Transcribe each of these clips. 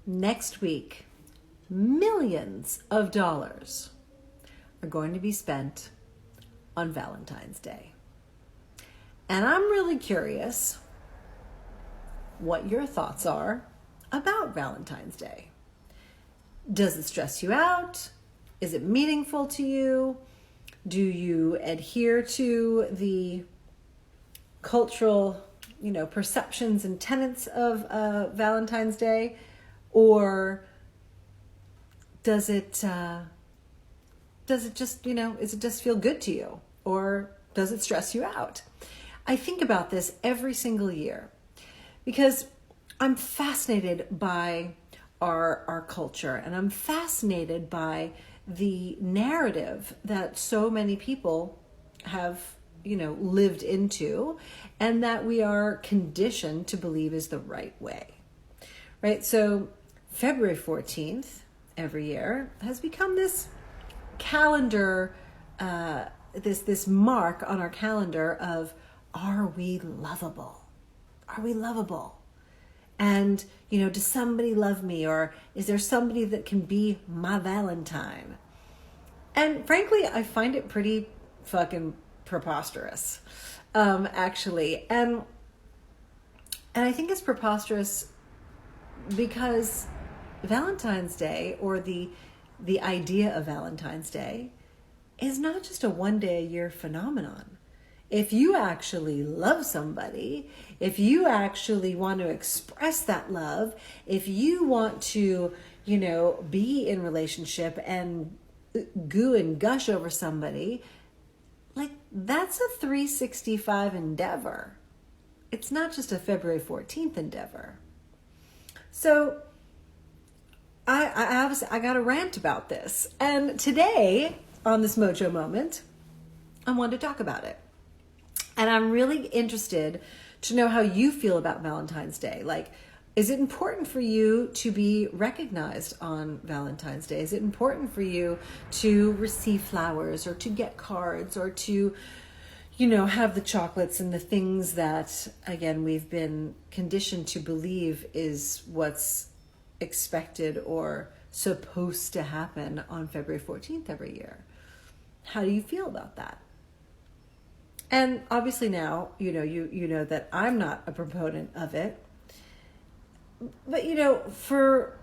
next week, millions of dollars are going to be spent on Valentine's Day. And I'm really curious what your thoughts are about Valentine's Day. Does it stress you out? Is it meaningful to you? Do you adhere to the cultural, perceptions and tenets of Valentine's Day? Or does it just, does it just feel good to you? Or does it stress you out? I think about this every single year because I'm fascinated by our culture, and I'm fascinated by the narrative that so many people have, lived into, and that we are conditioned to believe is the right way, right? So February 14th every year has become this calendar, this mark on our calendar of, are we lovable? Are we lovable? And, does somebody love me? Or is there somebody that can be my Valentine? And frankly, I find it pretty fucking preposterous, actually. And I think it's preposterous because Valentine's Day, or the idea of Valentine's Day, is not just a one-day-a-year phenomenon. If you actually love somebody, if you actually want to express that love, if you want to, be in relationship and goo and gush over somebody, that's a 365 endeavor. It's not just a February 14th endeavor. So I got a rant about this. And today on this Mojo Moment, I wanted to talk about it. And I'm really interested to know how you feel about Valentine's Day. Is it important for you to be recognized on Valentine's Day? Is it important for you to receive flowers or to get cards or to, have the chocolates and the things that, again, we've been conditioned to believe is what's expected or supposed to happen on February 14th every year? How do you feel about that? And obviously now, you know that I'm not a proponent of it. But, for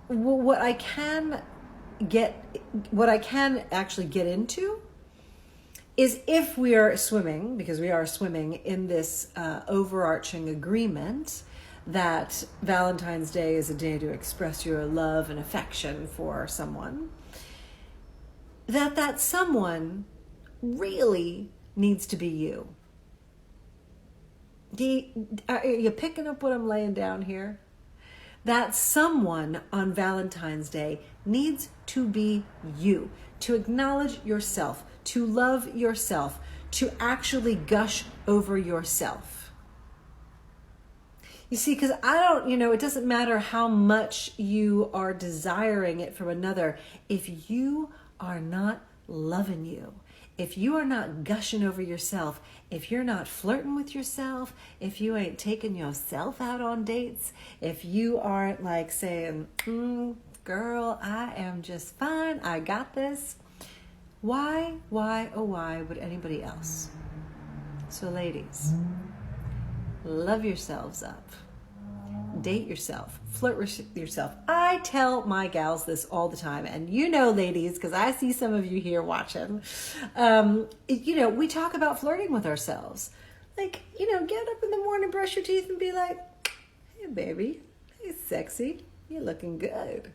what I can actually get into is if we are swimming, because we are swimming in this overarching agreement that Valentine's Day is a day to express your love and affection for someone, that someone really needs to be you. Are you picking up what I'm laying down here? That someone on Valentine's Day needs to be you, to acknowledge yourself, to love yourself, to actually gush over yourself. You see, because it doesn't matter how much you are desiring it from another. If you are not loving you, if you are not gushing over yourself, if you're not flirting with yourself, if you ain't taking yourself out on dates, if you aren't saying, girl, I am just fine, I got this, why would anybody else? So ladies, love yourselves up. Date yourself, flirt with yourself. I tell my gals this all the time, and ladies, because I see some of you here watching, we talk about flirting with ourselves. Get up in the morning, brush your teeth, and be like, hey baby, hey sexy, you're looking good.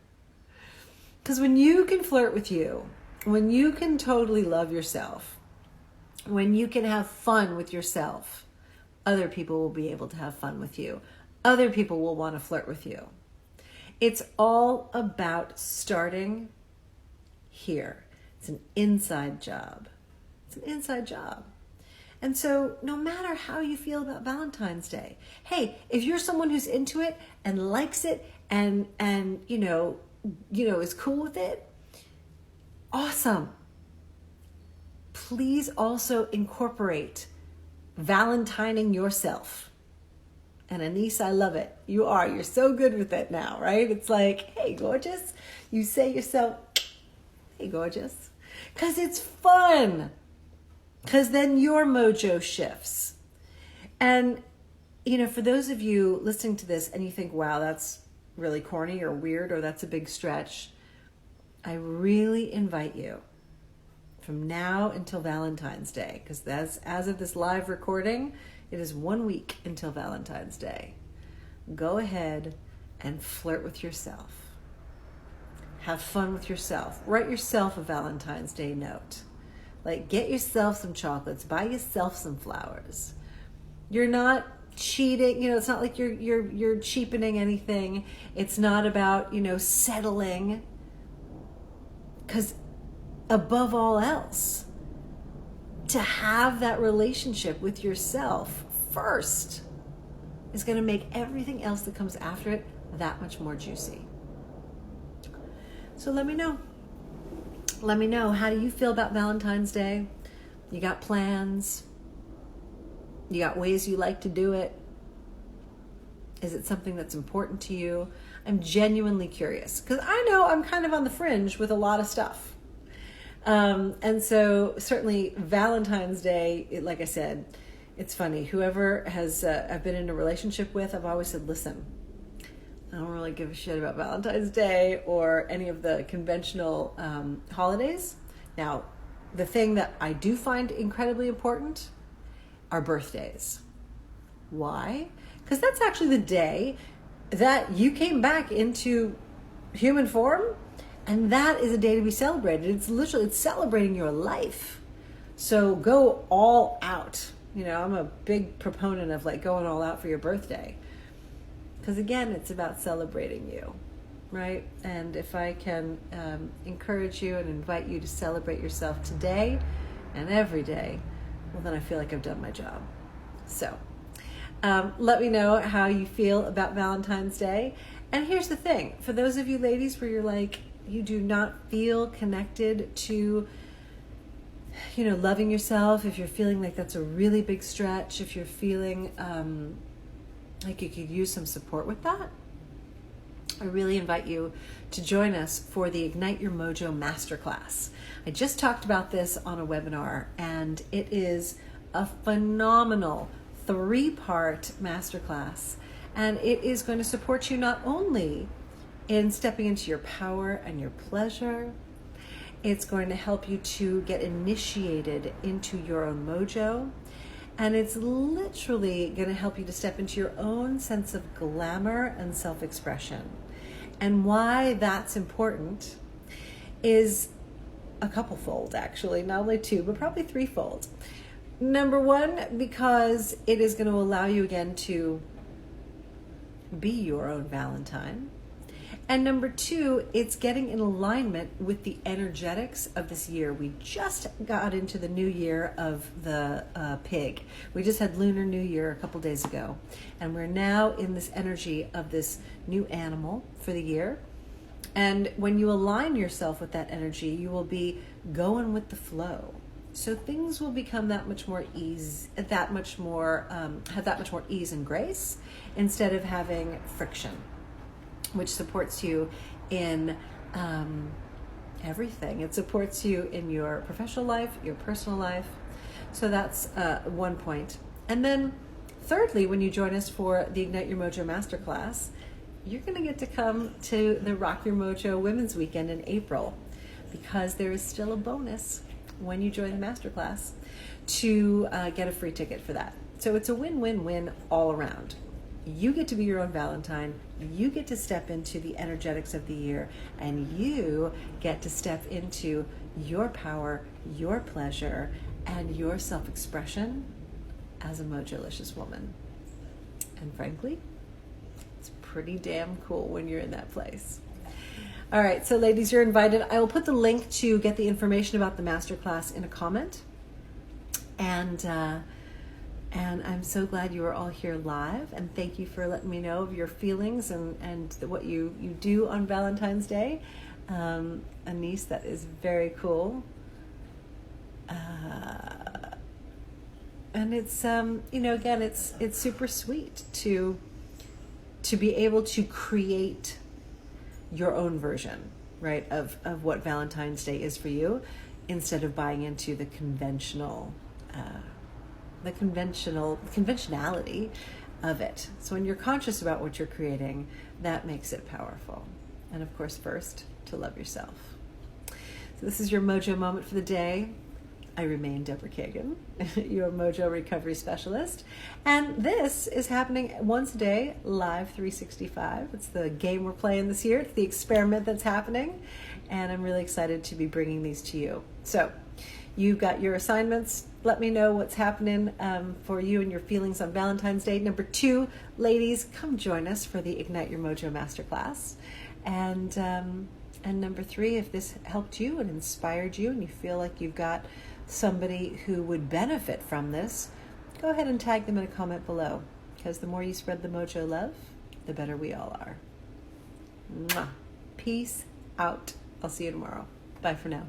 Because when you can flirt with you, when you can totally love yourself, when you can have fun with yourself, other people will be able to have fun with you. Other people will want to flirt with you. It's all about starting here. It's an inside job. It's an inside job. And so no matter how you feel about Valentine's Day, hey, if you're someone who's into it and likes it and is cool with it, awesome. Please also incorporate Valentining yourself And Anise, I love it. You are. You're so good with it now, right? It's like, hey, gorgeous. You say yourself, hey, gorgeous. Because it's fun. Because then your mojo shifts. And, for those of you listening to this and you think, wow, that's really corny or weird or that's a big stretch, I really invite you from now until Valentine's Day, because as of this live recording, it is 1 week until Valentine's Day. Go ahead and flirt with yourself. Have fun with yourself. Write yourself a Valentine's Day note. Like, get yourself some chocolates. Buy yourself some flowers. You're not cheating. It's not like you're cheapening anything. It's not about, settling. Because above all else, to have that relationship with yourself first is going to make everything else that comes after it that much more juicy. So let me know. Let me know, how do you feel about Valentine's Day? You got plans? You got ways you like to do it? Is it something that's important to you? I'm genuinely curious, because I know I'm kind of on the fringe with a lot of stuff. And so certainly Valentine's Day, like I said, it's funny. Whoever I've been in a relationship with, I've always said, listen, I don't really give a shit about Valentine's Day or any of the conventional holidays. Now, the thing that I do find incredibly important are birthdays. Why? Because that's actually the day that you came back into human form, and that is a day to be celebrated. It's celebrating your life. So go all out. I'm a big proponent of going all out for your birthday. Because again, it's about celebrating you, right? And if I can encourage you and invite you to celebrate yourself today and every day, well, then I feel like I've done my job. So let me know how you feel about Valentine's Day. And here's the thing. For those of you ladies where you're like, you do not feel connected to, loving yourself, if you're feeling like that's a really big stretch, if you're feeling like you could use some support with that, I really invite you to join us for the Ignite Your Mojo Masterclass. I just talked about this on a webinar, and it is a phenomenal 3-part masterclass, and it is going to support you not only in stepping into your power and your pleasure, it's going to help you to get initiated into your own mojo, and it's literally going to help you to step into your own sense of glamour and self-expression. And why that's important is a couple-fold, actually, not only 2, but probably 3-fold. Number 1, because it is going to allow you again to be your own Valentine. And number 2, it's getting in alignment with the energetics of this year. We just got into the new year of the pig. We just had Lunar New Year a couple days ago. And we're now in this energy of this new animal for the year. And when you align yourself with that energy, you will be going with the flow. So things will become that much more ease, have that much more ease and grace, instead of having friction, which supports you in everything. It supports you in your professional life, your personal life. So that's 1 point. And then thirdly, when you join us for the Ignite Your Mojo Masterclass, you're going to get to come to the Rock Your Mojo Women's Weekend in April, because there is still a bonus when you join the masterclass to get a free ticket for that. So it's a win-win-win all around. You get to be your own Valentine, you get to step into the energetics of the year, and you get to step into your power, your pleasure, and your self-expression as a mojolicious woman. And frankly, it's pretty damn cool when you're in that place. All right, so ladies, you're invited. I will put the link to get the information about the masterclass in a comment. And I'm so glad you are all here live, and thank you for letting me know of your feelings and what you do on Valentine's Day. Anise, that is very cool. And it's again, it's super sweet to be able to create your own version, right, of what Valentine's Day is for you, instead of buying into the conventionality of it. So when you're conscious about what you're creating, that makes it powerful. And of course, first, to love yourself. So this is your Mojo Moment for the day. I remain Deborah Kagan, your Mojo Recovery Specialist. And this is happening once a day, live 365. It's the game we're playing this year. It's the experiment that's happening. And I'm really excited to be bringing these to you. So you've got your assignments. Let me know what's happening for you and your feelings on Valentine's Day. Number 2, ladies, come join us for the Ignite Your Mojo Masterclass. And number 3, if this helped you and inspired you and you feel like you've got somebody who would benefit from this, go ahead and tag them in a comment below, because the more you spread the Mojo love, the better we all are. Mwah. Peace out. I'll see you tomorrow. Bye for now.